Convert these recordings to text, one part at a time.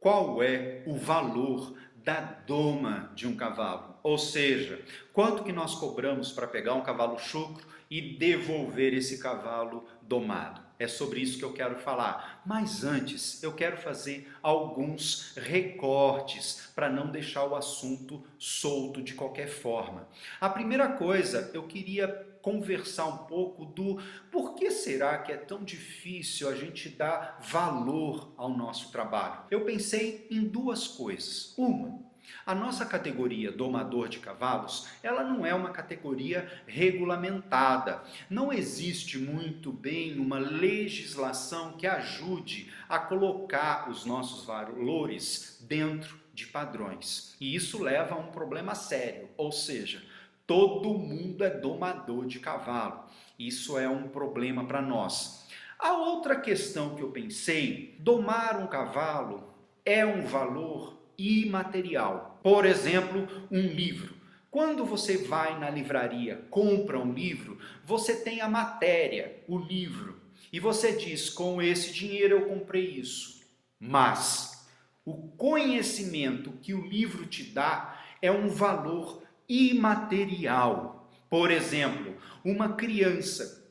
Qual é o valor da doma de um cavalo? Ou seja, quanto que nós cobramos para pegar um cavalo chucro e devolver esse cavalo domado? É sobre isso que eu quero falar. Mas antes, eu quero fazer alguns recortes para não deixar o assunto solto de qualquer forma. A primeira coisa, eu queria conversar um pouco do por que será que é tão difícil a gente dar valor ao nosso trabalho. Eu pensei em duas coisas. Uma, a nossa categoria domador de cavalos, ela não é uma categoria regulamentada. Não existe muito bem uma legislação que ajude a colocar os nossos valores dentro de padrões. E isso leva a um problema sério, ou seja, todo mundo é domador de cavalo. Isso é um problema para nós. A outra questão que eu pensei, domar um cavalo é um valor imaterial. Por exemplo, um livro. Quando você vai na livraria, compra um livro, você tem a matéria, o livro, e você diz, com esse dinheiro eu comprei isso. Mas o conhecimento que o livro te dá é um valor imaterial. Por exemplo, uma criança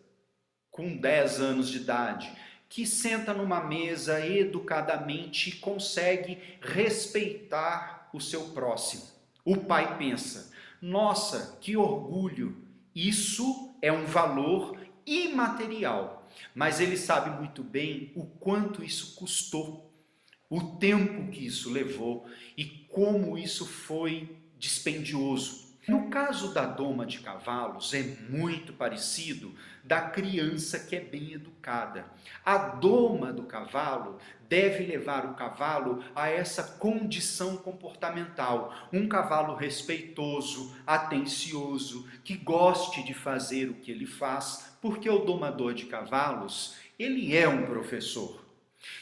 com 10 anos de idade que senta numa mesa educadamente e consegue respeitar o seu próximo. O pai pensa, nossa, que orgulho, isso é um valor imaterial. Mas ele sabe muito bem o quanto isso custou, o tempo que isso levou e como isso foi dispendioso. No caso da doma de cavalos, é muito parecido da criança que é bem educada. A doma do cavalo deve levar o cavalo a essa condição comportamental. Um cavalo respeitoso, atencioso, que goste de fazer o que ele faz, porque o domador de cavalos, ele é um professor.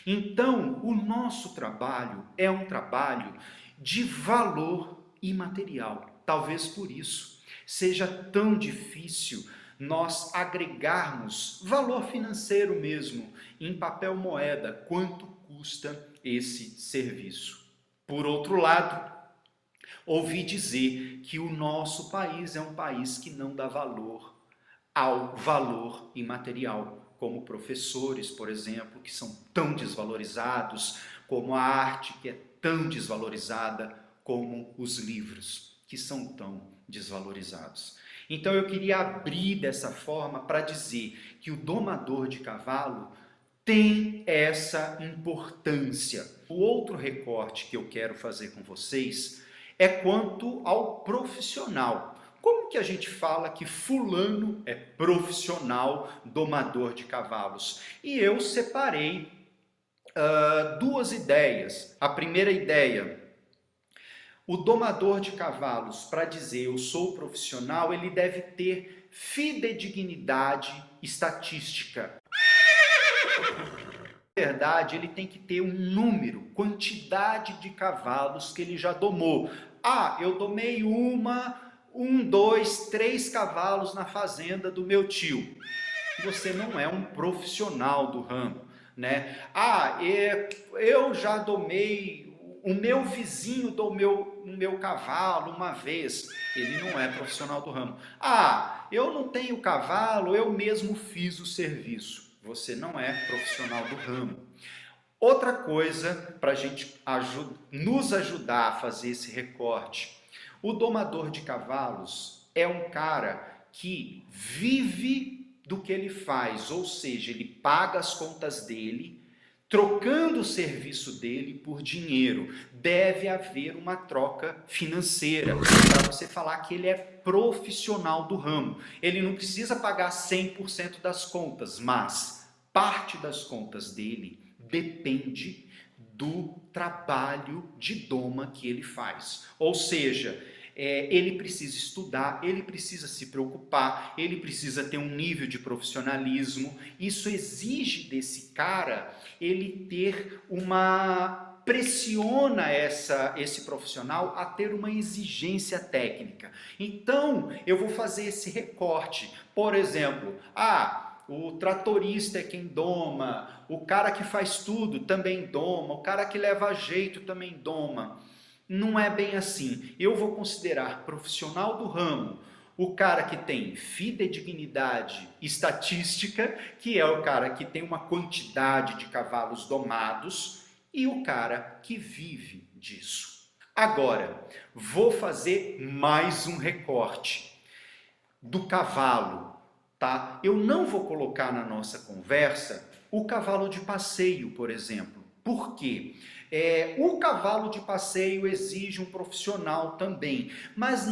Então, o nosso trabalho é um trabalho de valor imaterial. Talvez por isso seja tão difícil nós agregarmos valor financeiro mesmo em papel moeda, quanto custa esse serviço. Por outro lado, ouvi dizer que o nosso país é um país que não dá valor ao valor imaterial, como professores, por exemplo, que são tão desvalorizados, como a arte, que é tão desvalorizada, como os livros, que são tão desvalorizados. Então eu queria abrir dessa forma para dizer que o domador de cavalo tem essa importância. O outro recorte que eu quero fazer com vocês é quanto ao profissional. Como que a gente fala que fulano é profissional domador de cavalos? E eu separei duas ideias. A primeira ideia, o domador de cavalos, para dizer eu sou profissional, ele deve ter fidedignidade estatística. Na verdade, ele tem que ter um número, quantidade de cavalos que ele já domou. Ah, eu domei um, dois, três cavalos na fazenda do meu tio. Você não é um profissional do ramo, né? Ah, eu já domei, o meu vizinho domou o meu cavalo uma vez. Ele não é profissional do ramo. Ah, eu não tenho cavalo, eu mesmo fiz o serviço. Você não é profissional do ramo. Outra coisa para a gente nos ajudar a fazer esse recorte. O domador de cavalos é um cara que vive do que ele faz, ou seja, ele paga as contas dele, trocando o serviço dele por dinheiro. Deve haver uma troca financeira para você falar que ele é profissional do ramo. Ele não precisa pagar 100% das contas, mas parte das contas dele depende do trabalho de doma que ele faz. Ou seja, ele precisa estudar, ele precisa se preocupar, ele precisa ter um nível de profissionalismo. Isso exige desse cara ele ter pressiona esse profissional a ter uma exigência técnica. Então, eu vou fazer esse recorte. Por exemplo, o tratorista é quem doma, o cara que faz tudo também doma, o cara que leva jeito também doma. Não é bem assim. Eu vou considerar profissional do ramo o cara que tem fidedignidade estatística, que é o cara que tem uma quantidade de cavalos domados, e o cara que vive disso. Agora, vou fazer mais um recorte do cavalo, tá? Eu não vou colocar na nossa conversa o cavalo de passeio, por exemplo. Por quê? O cavalo de passeio exige um profissional também, mas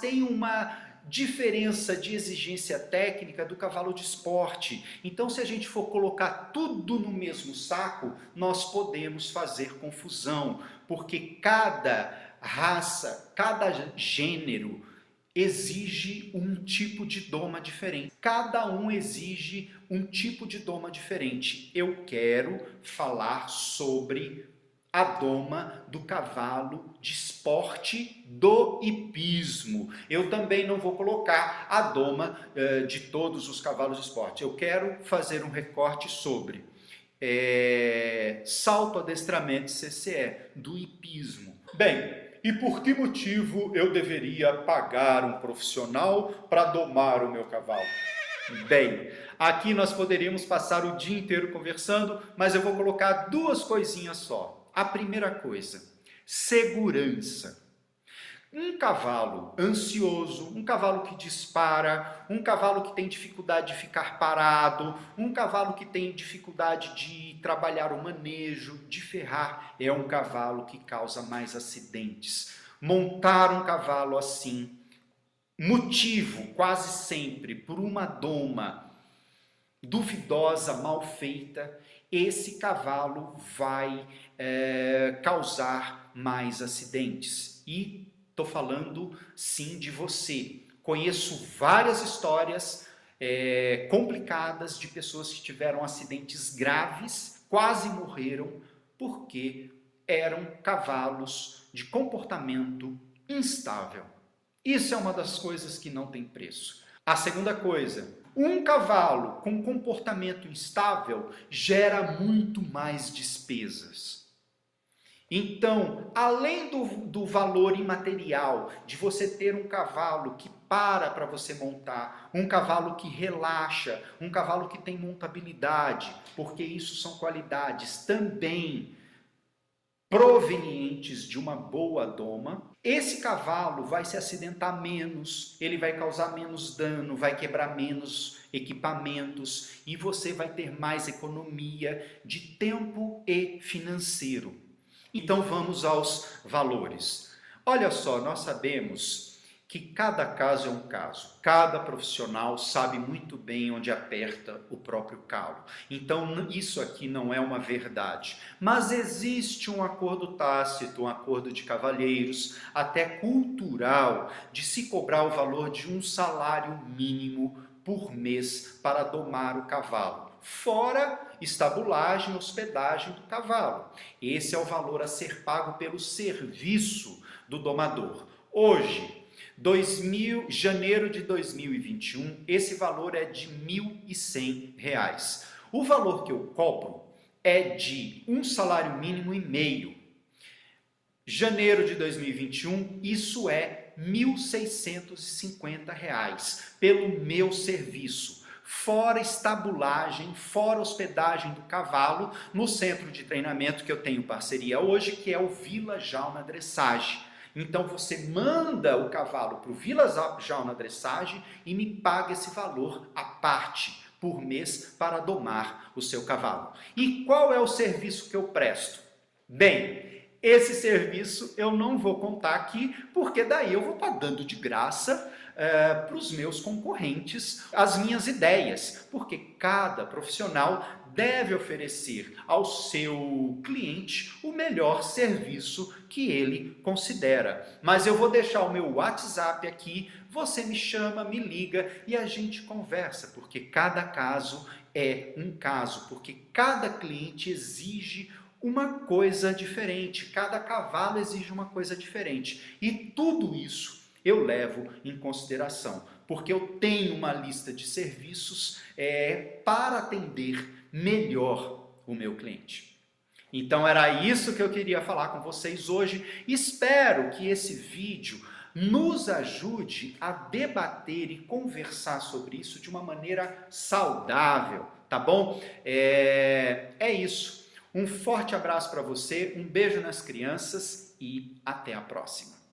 tem uma diferença de exigência técnica do cavalo de esporte. Então, se a gente for colocar tudo no mesmo saco, nós podemos fazer confusão, porque cada raça, cada gênero exige um tipo de doma diferente. Cada um exige um tipo de doma diferente. Eu quero falar sobre a doma do cavalo de esporte do hipismo. Eu também não vou colocar a doma de todos os cavalos de esporte. Eu quero fazer um recorte sobre salto, adestramento CCE do hipismo. Bem, e por que motivo eu deveria pagar um profissional para domar o meu cavalo? Bem, aqui nós poderíamos passar o dia inteiro conversando, mas eu vou colocar duas coisinhas só. A primeira coisa, segurança. Um cavalo ansioso, um cavalo que dispara, um cavalo que tem dificuldade de ficar parado, um cavalo que tem dificuldade de trabalhar o manejo, de ferrar, é um cavalo que causa mais acidentes. Montar um cavalo assim, motivo quase sempre por uma doma duvidosa, mal feita, esse cavalo vai causar mais acidentes. E estou falando sim de você. Conheço várias histórias complicadas de pessoas que tiveram acidentes graves, quase morreram, porque eram cavalos de comportamento instável. Isso é uma das coisas que não tem preço. A segunda coisa, um cavalo com comportamento instável gera muito mais despesas. Então, além do valor imaterial, de você ter um cavalo que para você montar, um cavalo que relaxa, um cavalo que tem montabilidade, porque isso são qualidades também provenientes de uma boa doma, esse cavalo vai se acidentar menos, ele vai causar menos dano, vai quebrar menos equipamentos e você vai ter mais economia de tempo e financeiro. Então vamos aos valores. Olha só, nós sabemos que cada caso é um caso. Cada profissional sabe muito bem onde aperta o próprio calo. Então isso aqui não é uma verdade. Mas existe um acordo tácito, um acordo de cavalheiros, até cultural, de se cobrar o valor de um salário mínimo por mês para domar o cavalo. Fora estabulagem, hospedagem do cavalo. Esse é o valor a ser pago pelo serviço do domador. Hoje, janeiro de 2021, esse valor é de R$ 1.100. O valor que eu cobro é de um salário mínimo e meio. Janeiro de 2021, isso é R$ 1.650 pelo meu serviço. Fora estabulagem, fora hospedagem do cavalo, no centro de treinamento que eu tenho parceria hoje, que é o Vila Jauna Dressage. Então você manda o cavalo para o Vila Jauna Dressage e me paga esse valor à parte por mês para domar o seu cavalo. E qual é o serviço que eu presto? Bem, esse serviço eu não vou contar aqui, porque daí eu vou estar dando de graça para os meus concorrentes as minhas ideias, porque cada profissional deve oferecer ao seu cliente o melhor serviço que ele considera. Mas eu vou deixar o meu WhatsApp aqui, você me chama, me liga e a gente conversa, porque cada caso é um caso, porque cada cliente exige uma coisa diferente, cada cavalo exige uma coisa diferente. E tudo isso eu levo em consideração. porque eu tenho uma lista de serviços para atender melhor o meu cliente. Então era isso que eu queria falar com vocês hoje. Espero que esse vídeo nos ajude a debater e conversar sobre isso de uma maneira saudável, tá bom? É isso. Um forte abraço para você, um beijo nas crianças e até a próxima.